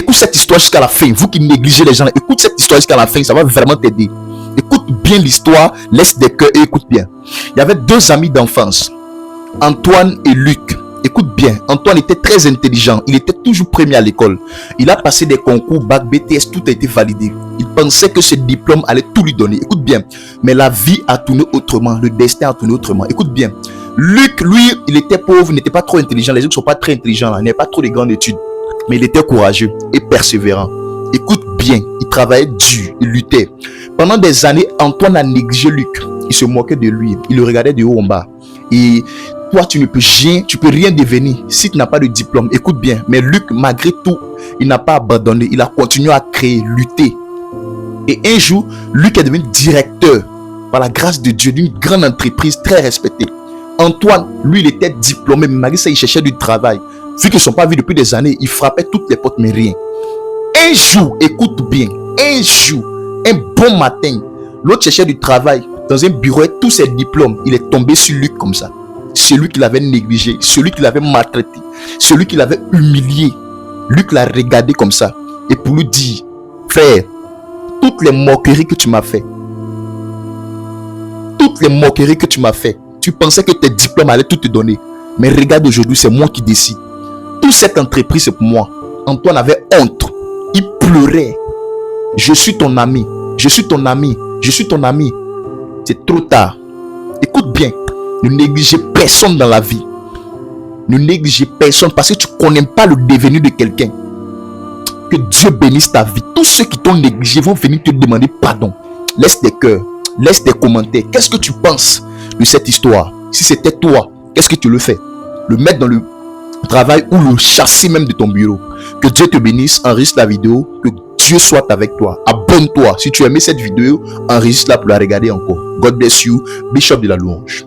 écoute cette histoire jusqu'à la fin. Vous qui négligez les gens, écoute cette histoire jusqu'à la fin, ça va vraiment t'aider. Écoute bien l'histoire, laisse des cœurs et écoute bien. Il y avait deux amis d'enfance, Antoine et Luc. Écoute bien, Antoine était très intelligent, il était toujours premier à l'école. Il a passé des concours, bac, BTS, tout a été validé. Il pensait que ce diplôme allait tout lui donner. Écoute bien, mais la vie a tourné autrement, le destin a tourné autrement. Écoute bien, Luc, lui, il était pauvre, il n'était pas trop intelligent. Les autres ne sont pas très intelligents, là. Il n'avait pas trop de grandes études. Mais il était courageux et persévérant. Écoute bien, il travaillait dur, il luttait. Pendant des années, Antoine a négligé Luc. Il se moquait de lui, il le regardait de haut en bas. Et toi, tu ne peux rien devenir si tu n'as pas de diplôme. Écoute bien, mais Luc, malgré tout, il n'a pas abandonné. Il a continué à créer, lutter. Et un jour, Luc est devenu directeur, par la grâce de Dieu, d'une grande entreprise très respectée. Antoine, lui, il était diplômé, mais malgré ça, il cherchait du travail. Vu qu'ils ne sont pas vus depuis des années, il frappait toutes les portes, mais rien. Un jour, écoute bien, un jour, un bon matin, l'autre cherchait du travail dans un bureau et tous ses diplômes, il est tombé sur Luc comme ça. Celui qui l'avait négligé, celui qui l'avait maltraité, celui qui l'avait humilié. Luc l'a regardé comme ça et pour lui dire, frère, toutes les moqueries que tu m'as fait, tu pensais que tes diplômes allaient tout te donner. Mais regarde aujourd'hui, c'est moi qui décide. Toute cette entreprise, c'est pour moi. Antoine avait honte. Il pleurait. Je suis ton ami. Je suis ton ami. Je suis ton ami. C'est trop tard. Écoute bien. Ne négligez personne dans la vie. Ne négligez personne parce que tu ne connais pas le devenir de quelqu'un. Que Dieu bénisse ta vie. Tous ceux qui t'ont négligé vont venir te demander pardon. Laisse des cœurs. Laisse des commentaires. Qu'est-ce que tu penses de cette histoire? Si c'était toi, qu'est-ce que tu le fais? Le mettre dans le travail ou le chasser même de ton bureau. Que Dieu te bénisse, enregistre la vidéo, que Dieu soit avec toi. Abonne-toi. Si tu as aimé cette vidéo, enregistre-la pour la regarder encore. God bless you, Bishop de la Louange.